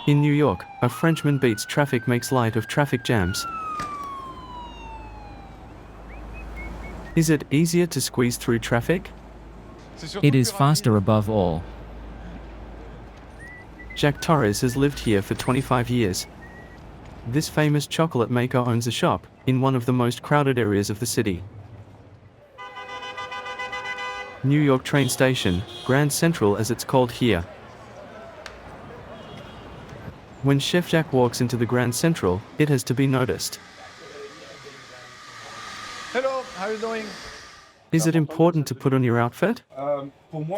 In New York, a Frenchman beats traffic, makes light of traffic jams. Is it easier to squeeze through traffic? It is faster above all. Jacques Torres has lived here for 25 years. This famous chocolate maker owns a shop in one of the most crowded areas of the city. New York train station, Grand Central as it's called here. When Chef Jacques walks into the Grand Central, it has to be noticed. Hello, how are you doing? Is it important to put on your outfit?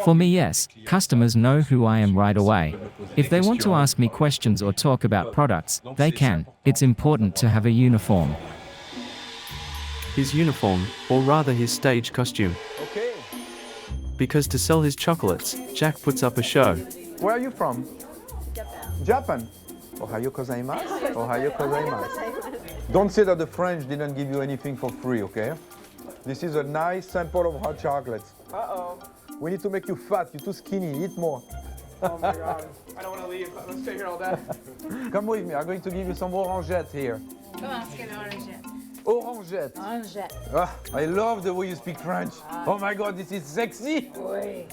For me, yes. Customers know who I am right away. If they want to ask me questions or talk about products, they can. It's important to have a uniform. His uniform, or rather his stage costume. Okay. Because to sell his chocolates, Jacques puts up a show. Where are you from? Japan. Ohayo gozaimasu. Ohayo gozaimasu. Don't say that the French didn't give you anything for free, okay? This is a nice sample of hot chocolates. Uh-oh. We need to make you fat. You're too skinny. Eat more. Oh my God. I don't want to leave. Let's stay here all day. Come with me. I'm going to give you some orangettes here. Comment est-ce qu'elle orangette? Orangettes. Orangette. Ah, I love the way you speak French. Oh my God, this is sexy. Oui.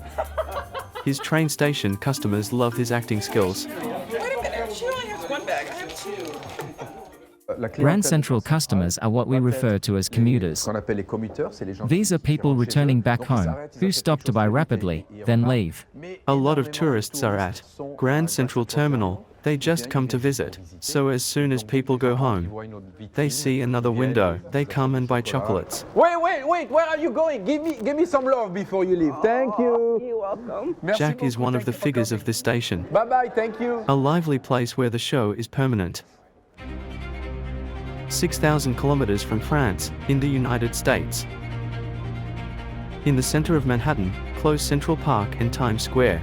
His train station customers love his acting skills. Wait a minute. She only has one bag. I have two. Grand Central customers are what we refer to as commuters. These are people returning back home, who stop to buy rapidly, then leave. A lot of tourists are at Grand Central Terminal. They just come to visit. So as soon as people go home, they see another window. They come and buy chocolates. Wait, where are you going? Give me some love before you leave. Thank you. You're welcome. Jacques is one of the figures of this station. Bye-bye, thank you. A lively place where the show is permanent. 6,000 kilometers from France, in the United States. In the center of Manhattan, close Central Park and Times Square.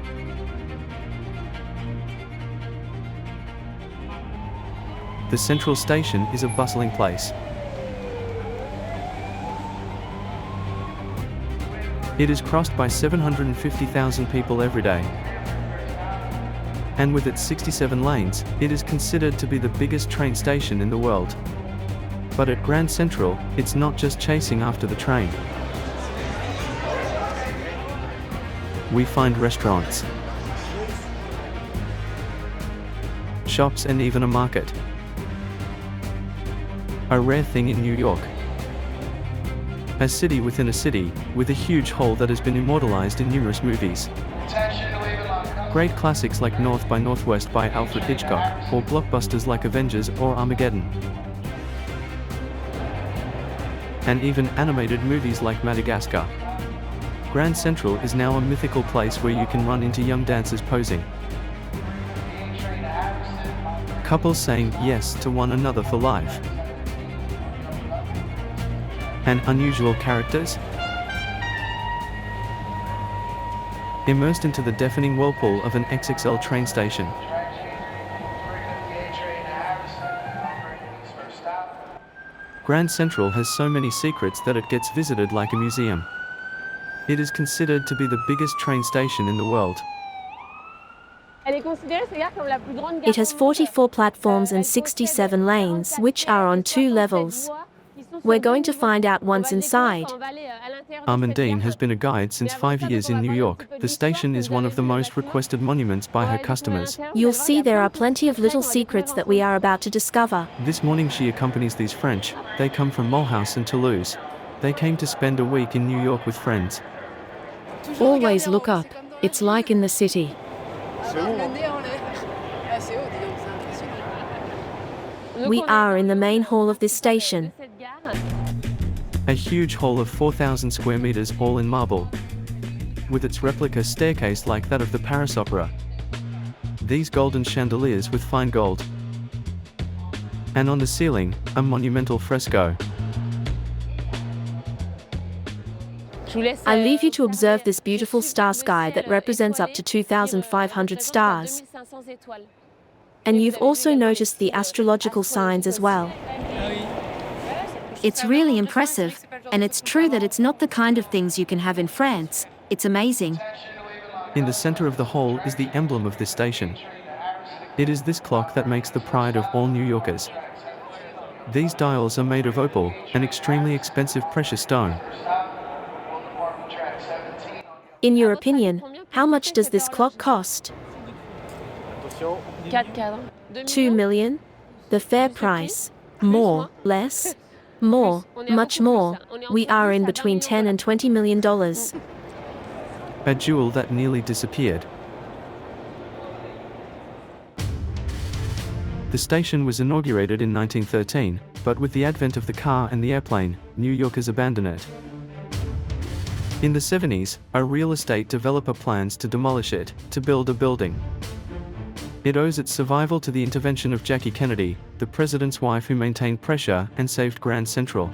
The Central Station is a bustling place. It is crossed by 750,000 people every day. And with its 67 lanes, it is considered to be the biggest train station in the world. But at Grand Central, it's not just chasing after the train. We find restaurants, shops and even a market. A rare thing in New York. A city within a city, with a huge hole that has been immortalized in numerous movies. Great classics like North by Northwest by Alfred Hitchcock, or blockbusters like Avengers or Armageddon. And even animated movies like Madagascar. Grand Central is now a mythical place where you can run into young dancers posing. Couples saying yes to one another for life. And unusual characters immersed into the deafening whirlpool of an XXL train station. Grand Central has so many secrets that it gets visited like a museum. It is considered to be the biggest train station in the world. It has 44 platforms and 67 lanes, which are on 2 levels. We're going to find out once inside. Amandine has been a guide since 5 years in New York. The station is one of the most requested monuments by her customers. You'll see there are plenty of little secrets that we are about to discover. This morning she accompanies these French. They come from Mulhouse and Toulouse. They came to spend a week in New York with friends. Always look up. It's like in the city. We are in the main hall of this station. A huge hall of 4,000 square meters, all in marble, with its replica staircase like that of the Paris Opera. These golden chandeliers with fine gold. And on the ceiling, a monumental fresco. I leave you to observe this beautiful star sky that represents up to 2,500 stars. And you've also noticed the astrological signs as well. It's really impressive, and it's true that it's not the kind of things you can have in France. It's amazing. In the center of the hall is the emblem of this station. It is this clock that makes the pride of all New Yorkers. These dials are made of opal, an extremely expensive precious stone. In your opinion, how much does this clock cost? 2 million? The fair price? More, less? More, much more. We are in between 10 and 20 million dollars. A jewel that nearly disappeared. The station was inaugurated in 1913, but with the advent of the car and the airplane, New Yorkers abandoned it. In the 70s, a real estate developer plans to demolish it, to build a building. It owes its survival to the intervention of Jackie Kennedy, the president's wife who maintained pressure and saved Grand Central.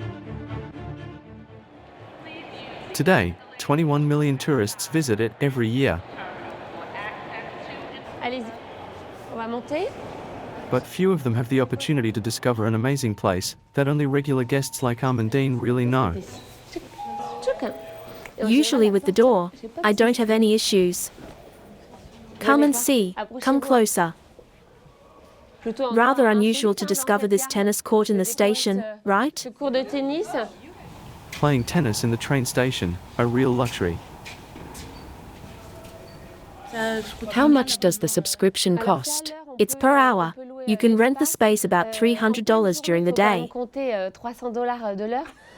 Today, 21 million tourists visit it every year. But few of them have the opportunity to discover an amazing place that only regular guests like Armandine really know. Usually with the door, I don't have any issues. Come and see, come closer. Rather unusual to discover this tennis court in the station, right? Playing tennis in the train station, a real luxury. How much does the subscription cost? It's per hour. You can rent the space about $300 during the day.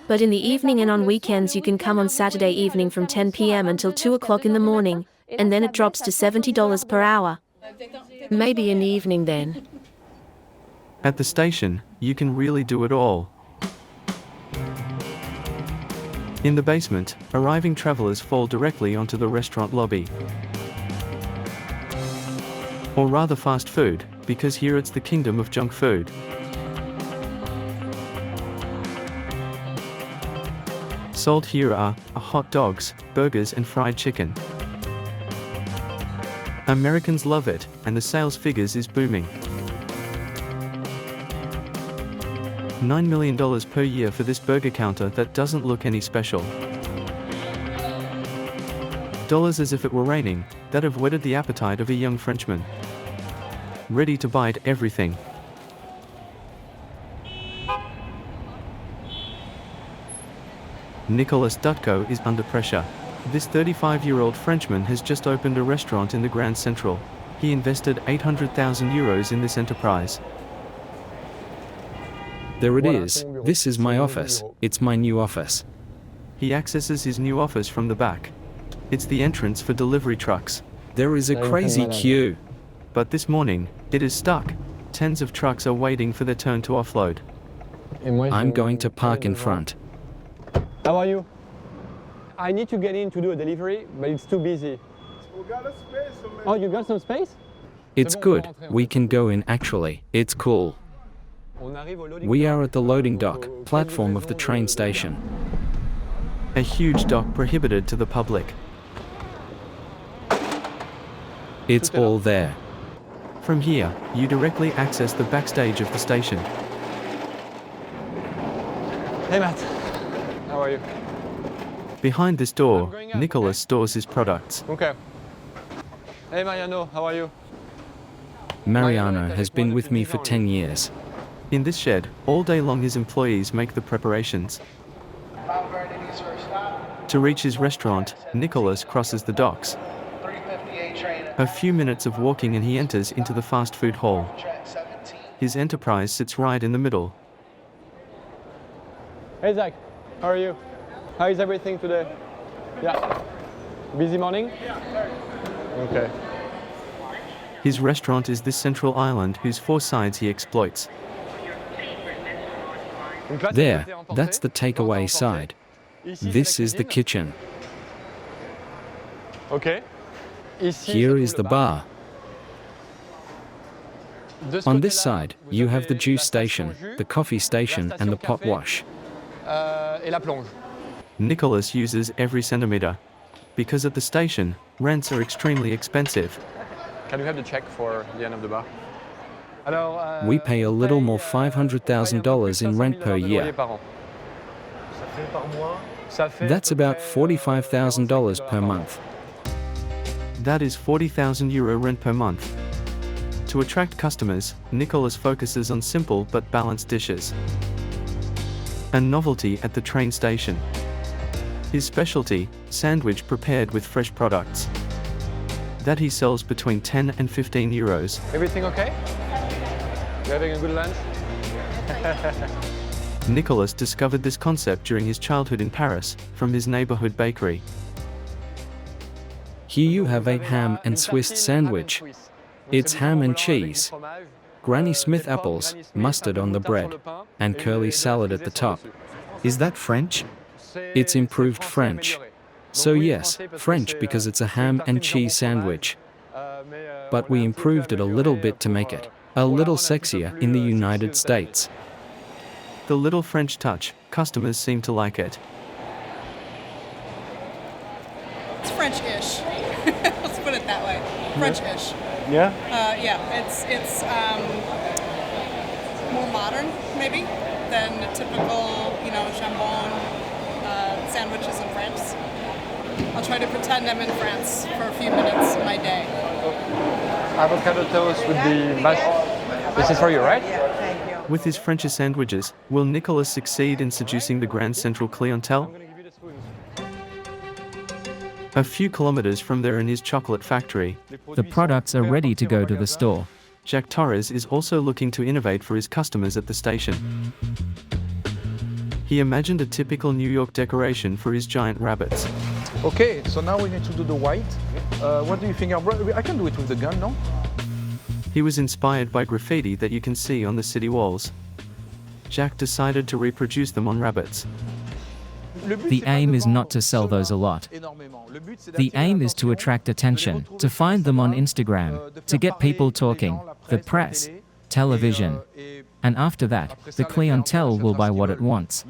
But in the evening and on weekends you can come on Saturday evening from 10 p.m. until 2 o'clock in the morning, and then it drops to $70 per hour. Maybe in the evening then. At the station, you can really do it all. In the basement, arriving travelers fall directly onto the restaurant lobby. Or rather fast food, because here it's the kingdom of junk food. Sold here are hot dogs, burgers and fried chicken. Americans love it, and the sales figures is booming. $9 million per year for this burger counter that doesn't look any special. Dollars as if it were raining, that have whetted the appetite of a young Frenchman. Ready to bite everything. Nicolas is under pressure. This 35-year-old Frenchman has just opened a restaurant in the Grand Central. He invested 800,000 euros in this enterprise. There it is. This is my office. It's my new office. He accesses his new office from the back. It's the entrance for delivery trucks. There is a crazy queue. But this morning, it is stuck. Tens of trucks are waiting for their turn to offload. I'm going to park in front. How are you? I need to get in to do a delivery, but it's too busy. Oh, you got some space? It's good. We can go in actually. It's cool. We are at the loading dock, platform of the train station. A huge dock prohibited to the public. It's all there. From here, you directly access the backstage of the station. Hey Matt, how are you? Behind this door, Nicolas stores his products. Okay. Hey Mariano, how are you? Mariano has been with me for 10 years. In this shed, all day long his employees make the preparations. To reach his restaurant, Nicolas crosses the docks. A few minutes of walking and he enters into the fast food hall. His enterprise sits right in the middle. Hey Zach, how are you? How is everything today? Yeah. Busy morning? Okay. His restaurant is this central island whose 4 sides he exploits. There, that's the takeaway side. This is the kitchen. Okay. Here is the bar. On this side, you have the juice station, the coffee station and the pot wash. Nicolas uses every centimeter. Because at the station, rents are extremely expensive. Can we have the check for the end of the bar? We pay a little more $500,000 in rent per year. That's about $45,000 per month. That is €40,000 rent per month. To attract customers, Nicolas focuses on simple but balanced dishes. A novelty at the train station. His specialty, sandwich prepared with fresh products. That he sells between 10 and €15. Everything okay? You having a good lunch? Nicolas discovered this concept during his childhood in Paris, from his neighborhood bakery. Here you have a ham and Swiss sandwich. It's ham and cheese, Granny Smith apples, mustard on the bread, and curly salad at the top. Is that French? It's improved French. So yes, French because it's a ham and cheese sandwich. But we improved it a little bit to make it a little sexier in the United States. The little French touch, customers seem to like it. It's French-ish. Let's put it that way. French-ish. Yeah? Yeah, it's more modern, maybe, than the typical, jambon sandwiches in France. I'll try to pretend I'm in France for a few minutes of my day. Avocado toast would be mashed. This is for you, right? With his French sandwiches, will Nicolas succeed in seducing the Grand Central clientele? A few kilometers from there in his chocolate factory, The products are ready to go to the store. Jacques Torres is also looking to innovate for his customers at the station. He imagined a typical New York decoration for his giant rabbits. Okay, so now we need to do the white. What do you think? I can do it with the gun, no? He was inspired by graffiti that you can see on the city walls. Jacques decided to reproduce them on rabbits. The aim is not to sell those a lot. The aim is to attract attention, to find them on Instagram, to get people talking, the press, television. And after that, the clientele will buy what it wants.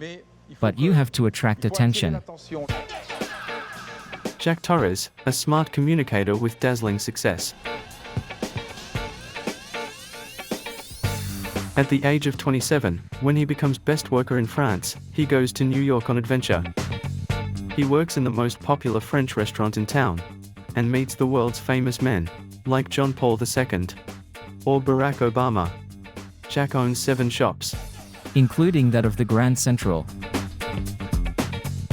But you have to attract attention. Jacques Torres, a smart communicator with dazzling success. At the age of 27, when he becomes best worker in France, he goes to New York on adventure. He works in the most popular French restaurant in town, and meets the world's famous men, like John Paul II, or Barack Obama. Jacques owns 7 shops, Including that of the Grand Central.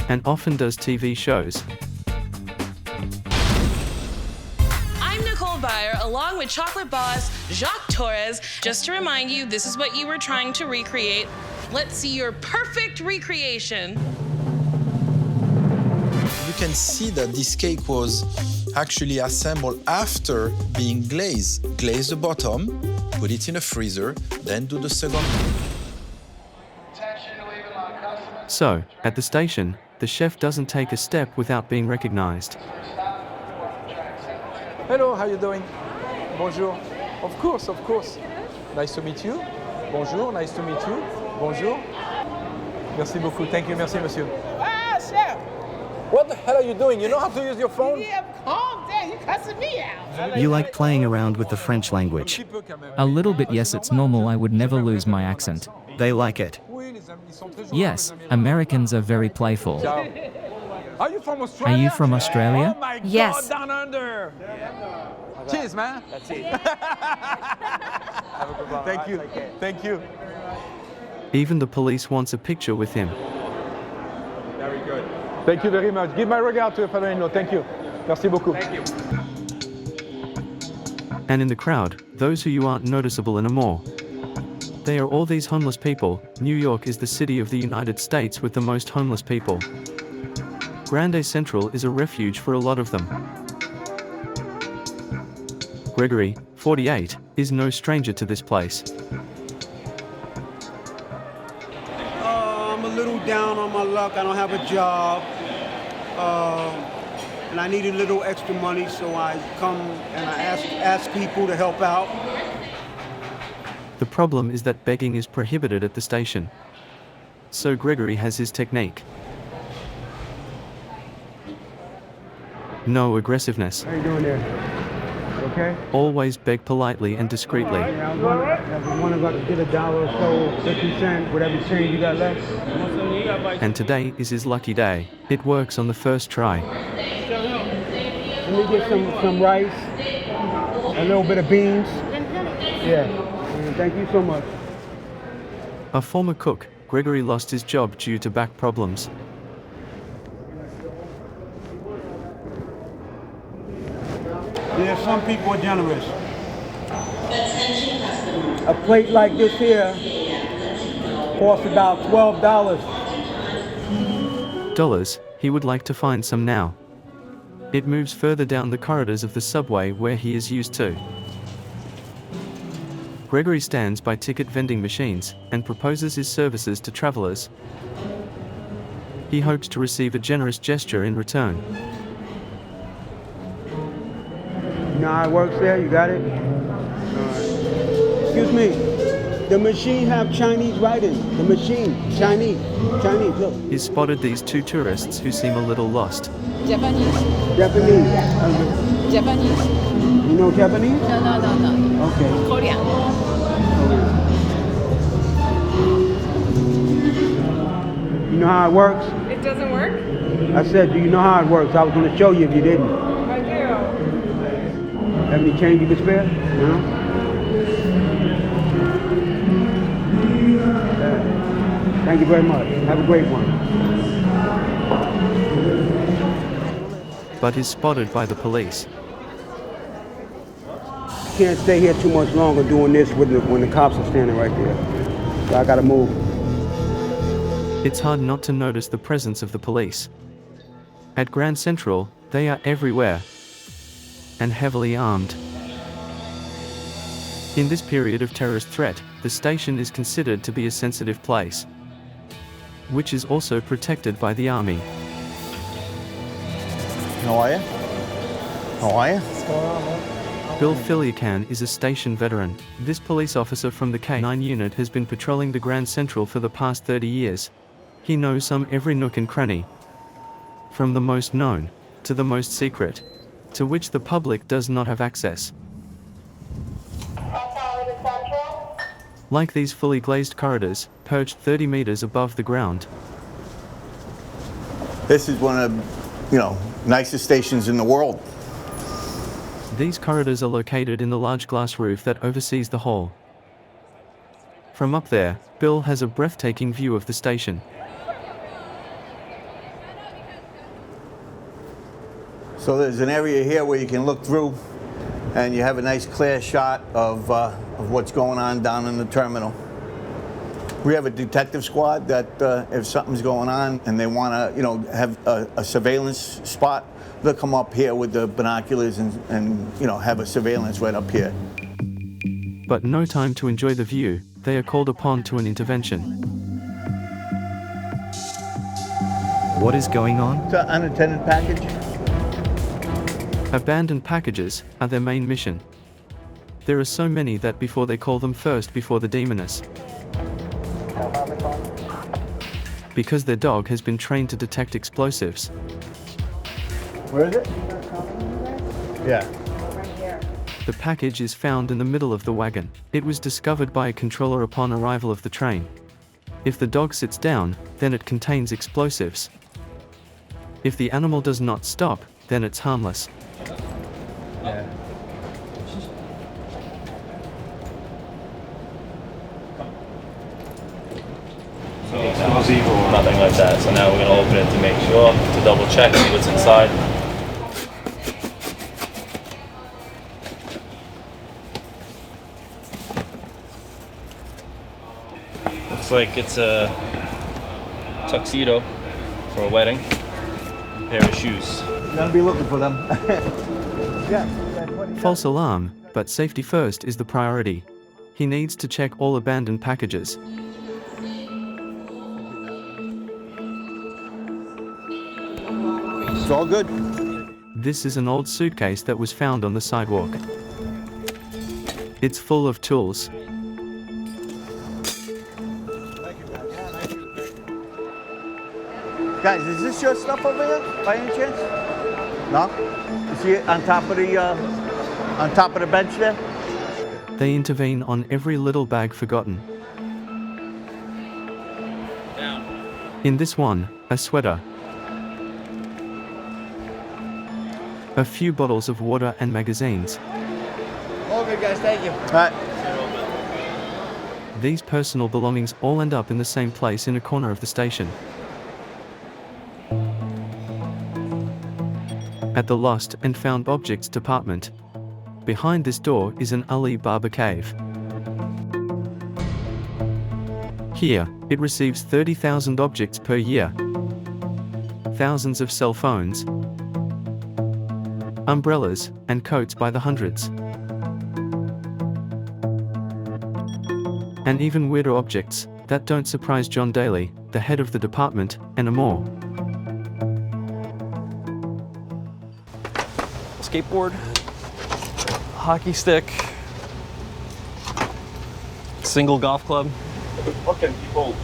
and often does TV shows. Along with chocolate boss Jacques Torres. Just to remind you, this is what you were trying to recreate. Let's see your perfect recreation. You can see that this cake was actually assembled after being glazed. Glaze the bottom, put it in a freezer, then do the second. So, at the station, the chef doesn't take a step without being recognized. Hello, how you doing? Bonjour. Of course, of course. Nice to meet you. Bonjour, nice to meet you. Bonjour. Merci beaucoup. Thank you, merci, monsieur. Ah, chef! What the hell are you doing? You know how to use your phone? Yeah, calm down. You're cussing me out. You like playing around with the French language. A little bit, yes, it's normal. I would never lose my accent. They like it. Yes, Americans are very playful. Are you from Australia? Are you from Australia? Oh my Yes. God, down under. Cheers, man. That's it. Thank you. Thank you. Even the police wants a picture with him. Very good. Thank you very much. Give my regard to your father-in-law. Thank you. Merci beaucoup. Thank you. And in the crowd, those who you aren't noticeable anymore. They are all these homeless people. New York is the city of the United States with the most homeless people. Grand Central is a refuge for a lot of them. Gregory, 48, is no stranger to this place. I'm a little down on my luck. I don't have a job. And I need a little extra money, so I come and I ask people to help out. The problem is that begging is prohibited at the station. So Gregory has his technique. No aggressiveness. How you doing there? Okay? Always beg politely and discreetly. Yeah, I was wondering if I could get $1 or so, 50 cents, whatever change you got left. And today is his lucky day. It works on the first try. Let me get some rice, a little bit of beans. Yeah, thank you so much. A former cook, Gregory lost his job due to back problems. Yeah, some people are generous. A plate like this here costs about $12. Dollars, he would like to find some now. It moves further down the corridors of the subway where he is used to. Gregory stands by ticket vending machines and proposes his services to travelers. He hopes to receive a generous gesture in return. You know how it works there? You got it? Excuse me. The machine have Chinese writing. The machine. Chinese, look. He's spotted these two tourists who seem a little lost. Japanese. Japanese. Japanese. You know Japanese? No. Okay. Korean. You know how it works? It doesn't work? I said, do you know how it works? I was going to show you if you didn't. I do. Have any change you can spare? No? Thank you very much. Have a great one. But is spotted by the police. Can't stay here too much longer doing this when the cops are standing right there. So I gotta move. It's hard not to notice the presence of the police. At Grand Central, they are everywhere and heavily armed. In this period of terrorist threat, the station is considered to be a sensitive place, which is also protected by the army. How are you? How are you? Bill Filiacan is a station veteran. This police officer from the K9 unit has been patrolling the Grand Central for the past 30 years. He knows every nook and cranny, from the most known to the most secret, to which the public does not have access. Like these fully glazed corridors, perched 30 meters above the ground. This is one of, nicest stations in the world. These corridors are located in the large glass roof that oversees the hall. From up there, Bill has a breathtaking view of the station. So there's an area here where you can look through and you have a nice clear shot of what's going on down in the terminal. We have a detective squad that if something's going on and they want to, have a surveillance spot, they'll come up here with the binoculars and have a surveillance right up here. But no time to enjoy the view, they are called upon to an intervention. What is going on? It's an unattended package. Abandoned packages are their main mission. There are so many that before they call them first before the demoness. Because their dog has been trained to detect explosives. Where is it? Yeah. The package is found in the middle of the wagon. It was discovered by a controller upon arrival of the train. If the dog sits down, then it contains explosives. If the animal does not stop, then it's harmless. Yeah. So explosive or nothing like that. So now we're going to open it to make sure, to double check, see what's inside. Looks like it's a tuxedo for a wedding. A pair of shoes. You're going to be looking for them. Yeah. False alarm, but safety first is the priority. He needs to check all abandoned packages. It's all good. This is an old suitcase that was found on the sidewalk. It's full of tools. Guys, is this your stuff over here, by any chance? No? You see it on top of the bench there? They intervene on every little bag forgotten. In this one, a sweater. A few bottles of water and magazines. All good, guys. Thank you. All right. These personal belongings all end up in the same place in a corner of the station. At the Lost and Found Objects department. Behind this door is an Ali Baba cave. Here, it receives 30,000 objects per year. Thousands of cell phones, umbrellas, and coats by the hundreds. And even weirder objects that don't surprise John Daly, the head of the department, and more. Skateboard, hockey stick, single golf club. What can people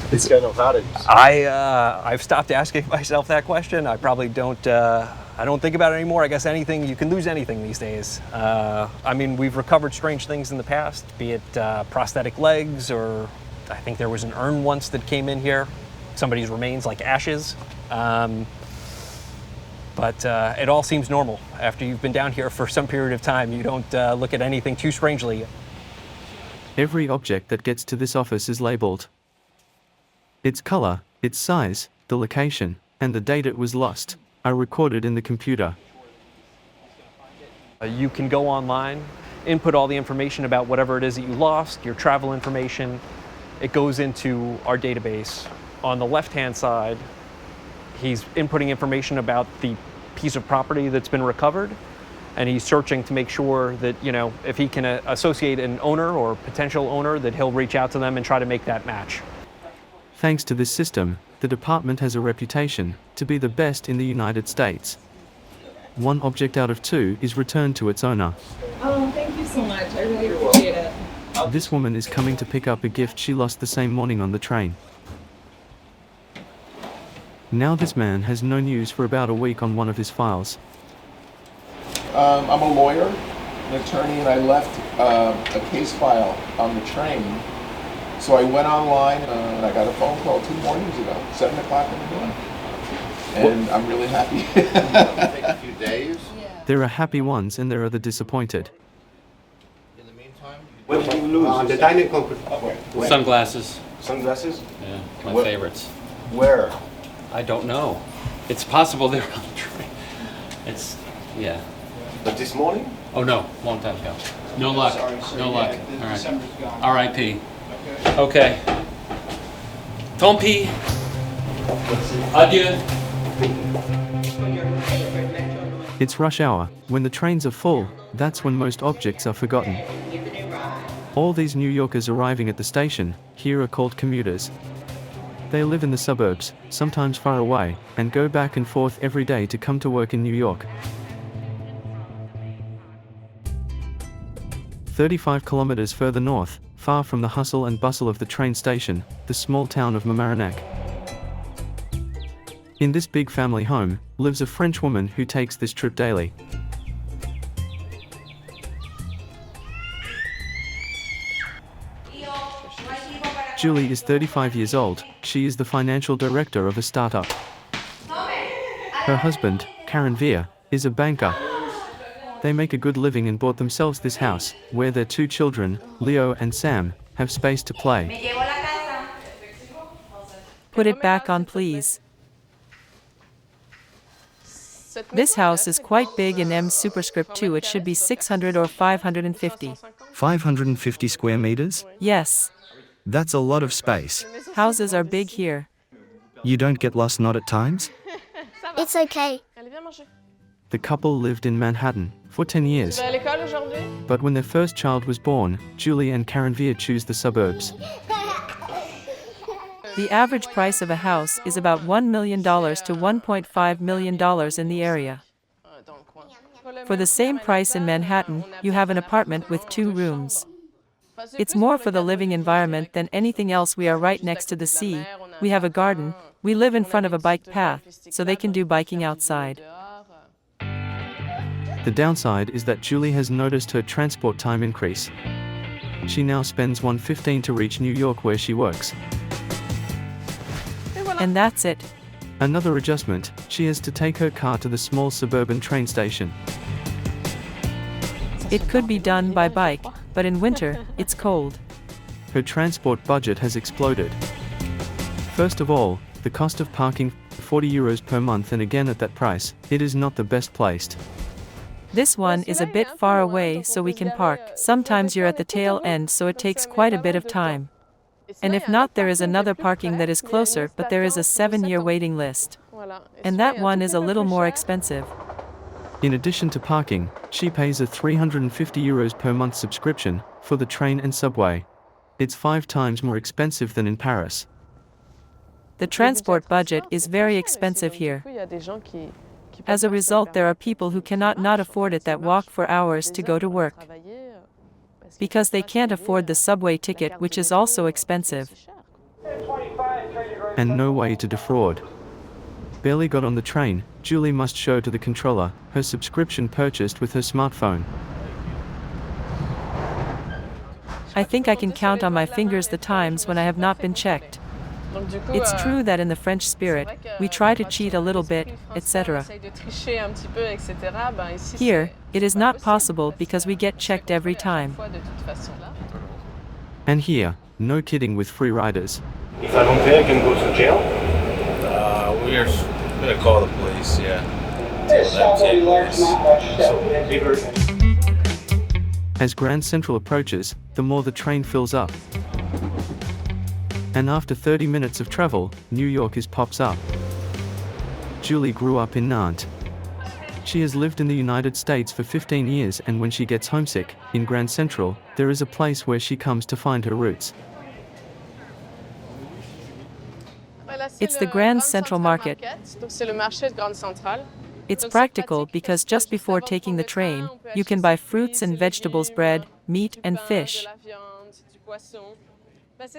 this kind of attitudes? I've stopped asking myself that question. I probably don't. I don't think about it anymore. I guess anything, you can lose anything these days. I mean, we've recovered strange things in the past, be it prosthetic legs, or I think there was an urn once that came in here, somebody's remains, like ashes. But it all seems normal. After you've been down here for some period of time, you don't look at anything too strangely. Every object that gets to this office is labeled. Its color, its size, the location, and the date it was lost are recorded in the computer. You can go online, input all the information about whatever it is that you lost, your travel information. It goes into our database. On the left-hand side, he's inputting information about the piece of property that's been recovered, and he's searching to make sure that, you know, if he can associate an owner or potential owner, that he'll reach out to them and try to make that match. Thanks to this system, the department has a reputation to be the best in the United States. 1 object out of 2 is returned to its owner. Oh, thank you so much. I really appreciate it. This woman is coming to pick up a gift she lost the same morning on the train. Now this man has no news for about a week on one of his files. I'm a lawyer, an attorney, and I left a case file on the train. So I went online and I got a phone call 2 mornings ago, 7 o'clock in the morning. And I'm really happy. Take a few days. There are happy ones and there are the disappointed. What did you lose? The dining company. Sunglasses. Sunglasses? Yeah, my What- favorites. Where? I don't know. It's possible they're on the train. It's, yeah. But this morning? Oh no, long time ago. No luck. No luck. All right. R.I.P. Okay. Tant pis. Adieu. It's rush hour. When the trains are full, that's when most objects are forgotten. All these New Yorkers arriving at the station here are called commuters. They live in the suburbs, sometimes far away, and go back and forth every day to come to work in New York. 35 kilometers further north, far from the hustle and bustle of the train station, the small town of Mamaroneck. In this big family home, lives a French woman who takes this trip daily. Julie is 35 years old. She is the financial director of a startup. Her husband, Karen Veer, is a banker. They make a good living and bought themselves this house, where their 2 children, Leo and Sam, have space to play. Put it back on, please. This house is quite big in M superscript 2. It should be 600 or 550. 550 square meters? Yes. That's a lot of space. Houses are big here. You don't get lost not at times? It's okay. The couple lived in Manhattan for 10 years. But when their first child was born, Julie and Karen Veer choose the suburbs. The average price of a house is about $1 million to $1.5 million in the area. For the same price in Manhattan, you have an apartment with 2 rooms. It's more for the living environment than anything else. We are right next to the sea. We have a garden. We live in front of a bike path, so they can do biking outside. The downside is that Julie has noticed her transport time increase. She now spends $1.15 to reach New York where she works. And that's it. Another adjustment, she has to take her car to the small suburban train station. It could be done by bike, but in winter, it's cold. Her transport budget has exploded. First of all, the cost of parking, €40 per month, and again at that price, it is not the best placed. This one is a bit far away, so we can park. Sometimes you're at the tail end, so it takes quite a bit of time. And if not, there is another parking that is closer, but there is a 7-year waiting list. And that one is a little more expensive. In addition to parking, she pays a €350 per month subscription for the train and subway. It's 5 times more expensive than in Paris. The transport budget is very expensive here. As a result, there are people who cannot not afford it that walk for hours to go to work. Because they can't afford the subway ticket, which is also expensive. And no way to defraud. Barely got on the train, Julie must show to the controller her subscription purchased with her smartphone. I think I can count on my fingers the times when I have not been checked. It's true that in the French spirit, we try to cheat a little bit, etc. Here, it is not possible because we get checked every time. And here, no kidding with free riders. If I don't pay, I can go to jail? We're gonna call the police, yeah. As Grand Central approaches, the more the train fills up. And after 30 minutes of travel, New York pops up. Julie grew up in Nantes. She has lived in the United States for 15 years, and when she gets homesick, in Grand Central, there is a place where she comes to find her roots. It's the Grand Central Market. It's practical because just before taking the train, you can buy fruits and vegetables, bread, meat and fish.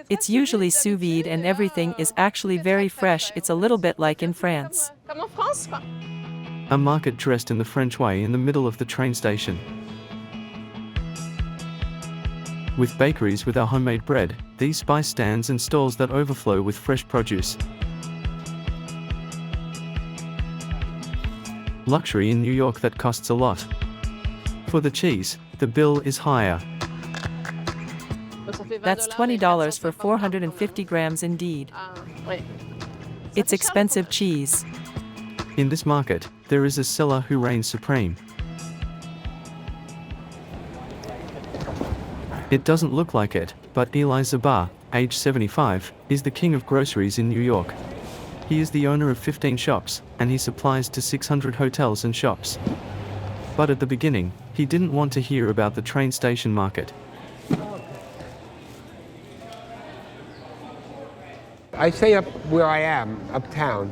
It's usually sous vide and everything is actually very fresh. It's a little bit like in France. A market dressed in the French way in the middle of the train station. With bakeries with our homemade bread, these spice stands and stalls that overflow with fresh produce. Luxury in New York that costs a lot. For the cheese, the bill is higher. That's $20 for 450 grams indeed. It's expensive cheese. In this market, there is a seller who reigns supreme. It doesn't look like it, but Eli Zabar, age 75, is the king of groceries in New York. He is the owner of 15 shops, and he supplies to 600 hotels and shops. But at the beginning, he didn't want to hear about the train station market. I stay up where I am, uptown.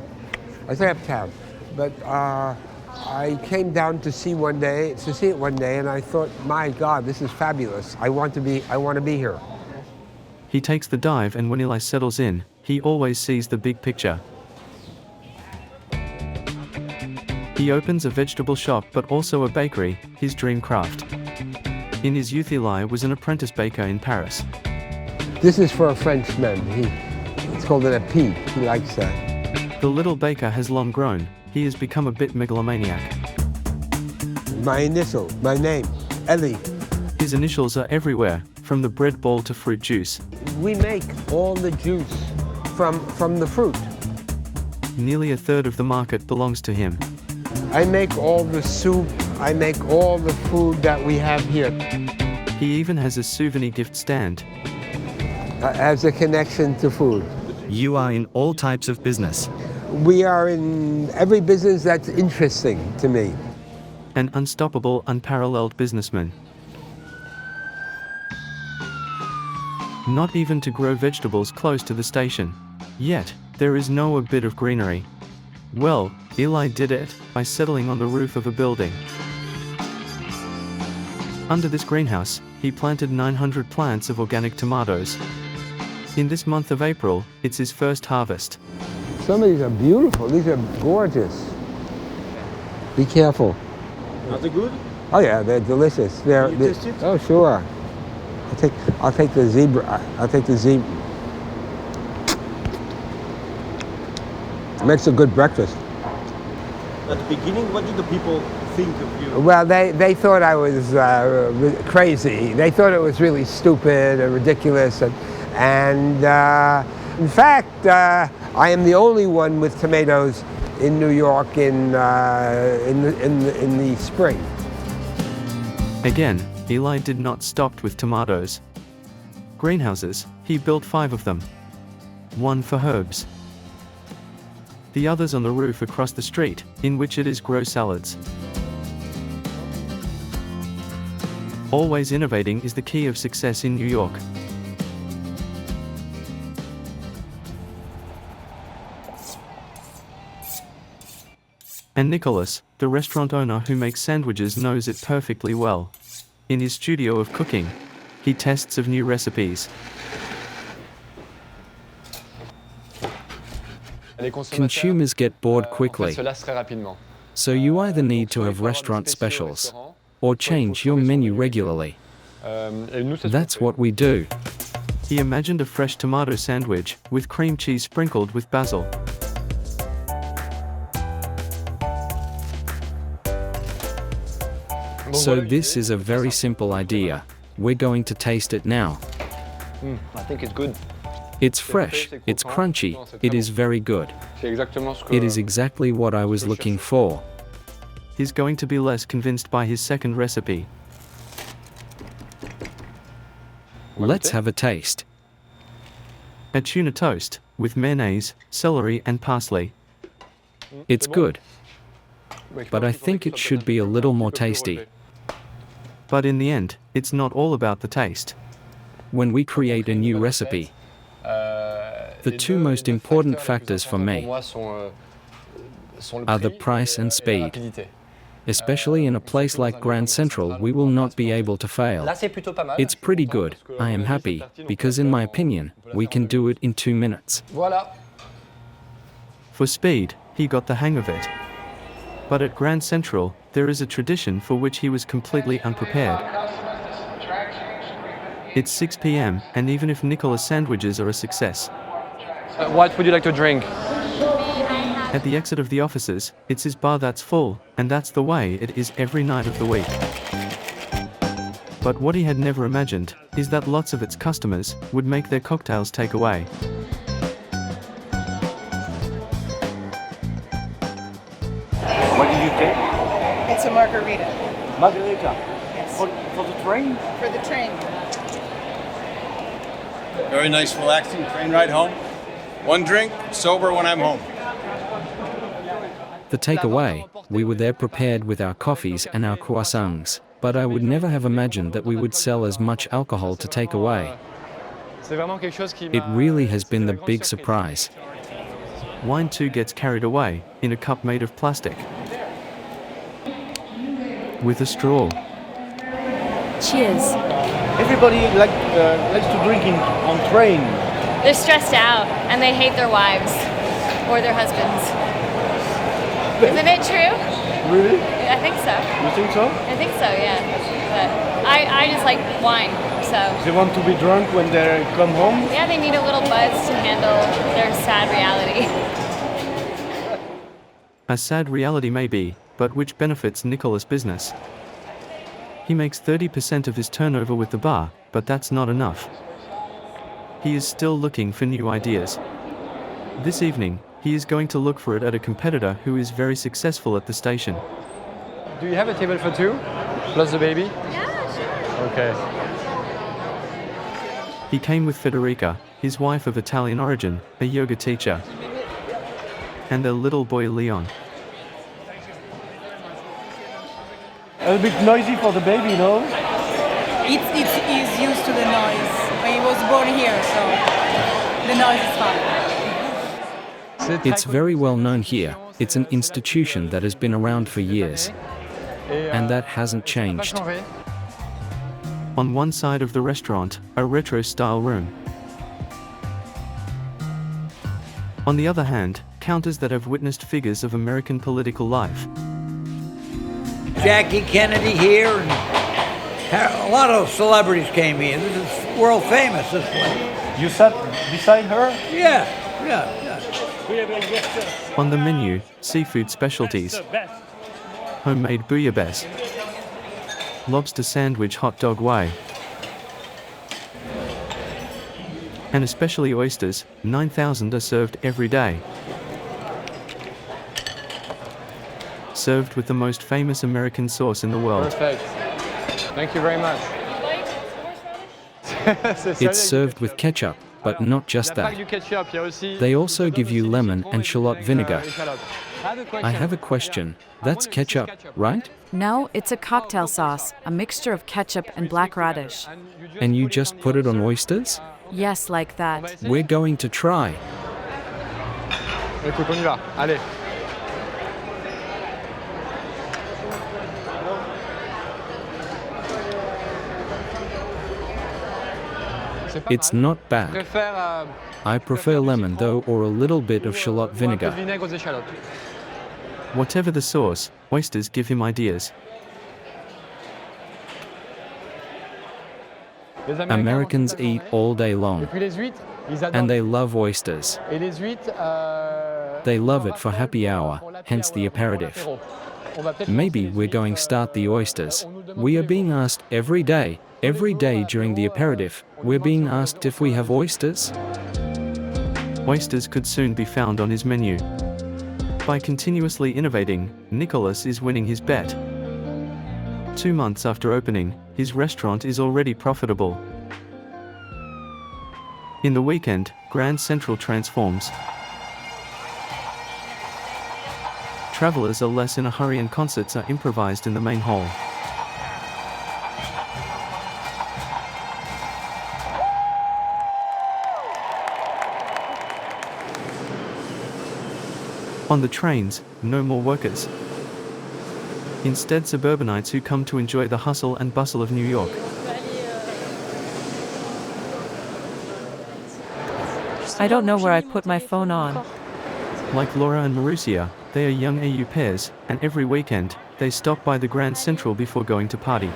I stay uptown, but I came down to see it one day, and I thought, my God, this is fabulous. I want to be here. He takes the dive, and when Eli settles in, he always sees the big picture. He opens a vegetable shop but also a bakery, his dream craft. In his youth, Eli was an apprentice baker in Paris. This is for a Frenchman. It's called an épi. He likes that. The little baker has long grown. He has become a bit megalomaniac. My initial, my name, Ellie. His initials are everywhere, from the bread ball to fruit juice. We make all the juice from the fruit. Nearly a third of the market belongs to him. I make all the soup. I make all the food that we have here. He even has a souvenir gift stand. As a connection to food. You are in all types of business. We are in every business that's interesting to me. An unstoppable, unparalleled businessman. Not even to grow vegetables close to the station. Yet, there is no a bit of greenery. Well, Eli did it by settling on the roof of a building. Under this greenhouse, he planted 900 plants of organic tomatoes. In this month of April, it's his first harvest. Some of these are beautiful. These are gorgeous. Be careful. Are they good? Oh yeah, they're delicious. Can you taste it? Oh sure. I'll take the zebra. I'll take the zebra. Makes a good breakfast. At the beginning, what did the people think of you? Well, they thought I was crazy. They thought it was really stupid and ridiculous. And in fact, I am the only one with tomatoes in New York in the spring. Again, Eli did not stop with tomatoes. Greenhouses, he built 5 of them. 1 for herbs. The others on the roof across the street, in which it is grow salads. Always innovating is the key of success in New York. And Nicolas, the restaurant owner who makes sandwiches, knows it perfectly well. In his studio of cooking, he tests of new recipes. Consumers get bored quickly. So you either need to have restaurant specials or change your menu regularly. That's what we do. He imagined a fresh tomato sandwich with cream cheese sprinkled with basil. So this is a very simple idea. We're going to taste it now. I think it's good. It's fresh, it's crunchy, it is very good. It is exactly what I was looking for. He's going to be less convinced by his second recipe. Let's have a taste. A tuna toast, with mayonnaise, celery and parsley. It's good. But I think it should be a little more tasty. But in the end, it's not all about the taste. When we create a new recipe, the 2 most important factors for me are the price and speed. Especially in a place like Grand Central, we will not be able to fail. It's pretty good. I am happy, because in my opinion, we can do it in 2 minutes. For speed, he got the hang of it. But at Grand Central, there is a tradition for which he was completely unprepared. It's 6 p.m., and even if Nicolas' sandwiches are a success, What would you like to drink? at the exit of the offices, it's his bar that's full, and that's the way it is every night of the week. But what he had never imagined is that lots of its customers would make their cocktails take away. What did you take? It's a margarita. Margarita. Yes. For the train? For the train. Very nice, relaxing train ride home. 1 drink, sober when I'm home. The takeaway, we were there prepared with our coffees and our croissants, but I would never have imagined that we would sell as much alcohol to take away. It really has been the big surprise. Wine too gets carried away, in a cup made of plastic. With a straw. Cheers. Everybody likes to drink on train. They're stressed out and they hate their wives or their husbands. Isn't it true? Really? I think so. You think so? I think so, yeah. But I just like wine, so. They want to be drunk when they come home? Yeah, they need a little buzz to handle their sad reality. A sad reality maybe, but which benefits Nicolas' business. He makes 30% of his turnover with the bar, but that's not enough. He is still looking for new ideas. This evening, he is going to look for it at a competitor who is very successful at the station. Do you have a table for 2? Plus the baby? Yeah, sure. Okay. He came with Federica, his wife of Italian origin, a yoga teacher, and their little boy Leon. A bit noisy for the baby, no? He's used to the noise. He was born here, so the noise is fine. It's very well known here. It's an institution that has been around for years. And that hasn't changed. On one side of the restaurant, a retro-style room. On the other hand, counters that have witnessed figures of American political life. Jackie Kennedy here, and a lot of celebrities came here. This is world famous, this place. You sat beside her? Yeah. On the menu, seafood specialties, homemade bouillabaisse, lobster sandwich hot dog way, and especially oysters, 9,000 are served every day. Served with the most famous American sauce in the world. Perfect. Thank you very much. It's served with ketchup, but not just that. They also give you lemon and shallot vinegar. I have a question. That's ketchup, right? No, it's a cocktail sauce, a mixture of ketchup and black radish. And you just put it on oysters? Yes, like that. We're going to try. Écoute, on y va. Allez. It's not bad. I prefer lemon though, or a little bit of shallot vinegar. Whatever the sauce, oysters give him ideas. Americans eat all day long. And they love oysters. They love it for happy hour, hence the aperitif. Maybe we're going to start the oysters. We are being asked every day during the aperitif, we're being asked if we have oysters. Oysters could soon be found on his menu. By continuously innovating, Nicolas is winning his bet. 2 months after opening, his restaurant is already profitable. In the weekend, Grand Central transforms. Travelers are less in a hurry and concerts are improvised in the main hall. On the trains, no more workers. Instead, suburbanites who come to enjoy the hustle and bustle of New York. I don't know where I put my phone on. Like Laura and Marussia, they are young AU pairs, and every weekend, they stop by the Grand Central before going to party.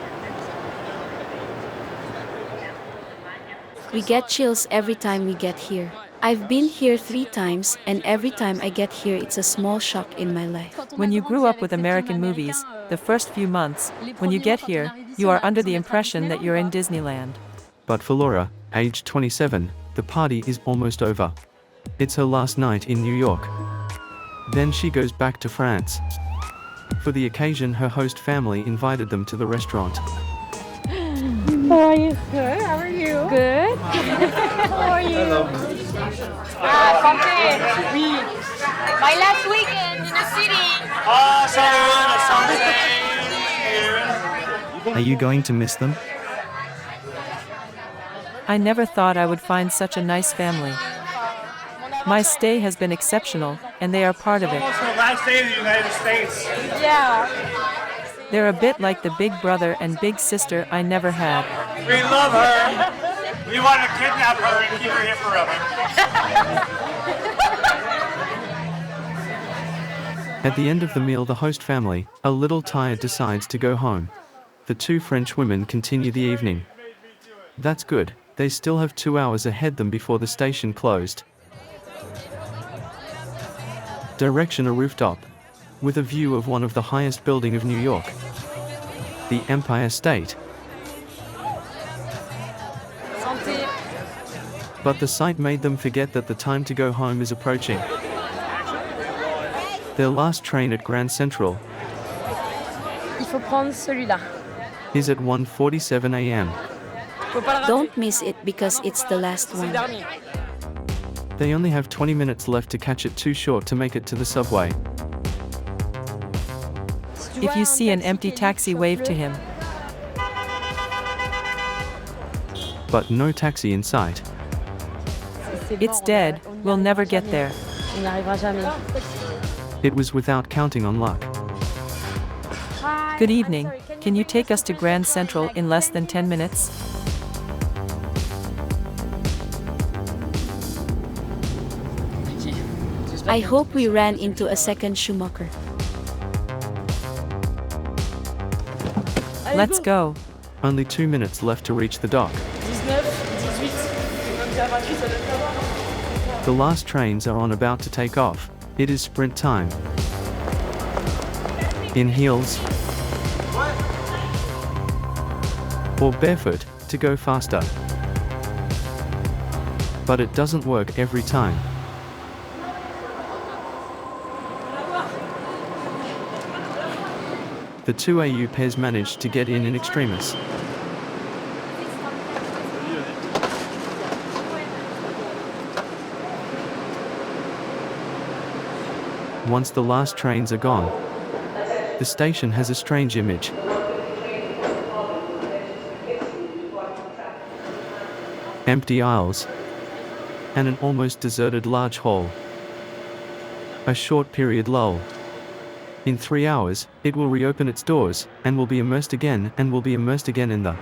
We get chills every time we get here. I've been here 3 times, and every time I get here it's a small shock in my life. When you grew up with American movies, the first few months, when you get here, you are under the impression that you're in Disneyland. But for Laura, aged 27, the party is almost over. It's her last night in New York. Then she goes back to France. For the occasion, her host family invited them to the restaurant. How are you? Good. How are you? Good. How are you? Hello. Santé. Oui. My last weekend in the city. Are you going to miss them? I never thought I would find such a nice family. My stay has been exceptional, and they are part of it. Almost the last day of the United States. Yeah. They're a bit like the big brother and big sister I never had. We love her. We want to kidnap her and keep her here forever. At the end of the meal, the host family, a little tired, decides to go home. The 2 French women continue the evening. That's good, they still have 2 hours ahead them before the station closed. Direction a rooftop, with a view of one of the highest buildings of New York, the Empire State. Santé. But the sight made them forget that the time to go home is approaching. Their last train at Grand Central Il faut prendre celui-là. is at 1:47 a.m. Don't miss it because it's the last one. They only have 20 minutes left to catch it, too short to make it to the subway. If you see an empty taxi, wave to him. But no taxi in sight. It's dead, we'll never get there. On n'y arrivera jamais. It was without counting on luck. Good evening, can you take us to Grand Central in less than 10 minutes? I hope we ran into a second Schumacher. Let's go. Only 2 minutes left to reach the dock. The last trains are about to take off. It is sprint time. In heels or barefoot to go faster. But it doesn't work every time. The two AU pairs managed to get in extremis. Once the last trains are gone, the station has a strange image. Empty aisles and an almost deserted large hall. A short period lull. In 3 hours, it will reopen its doors, and will be immersed again in the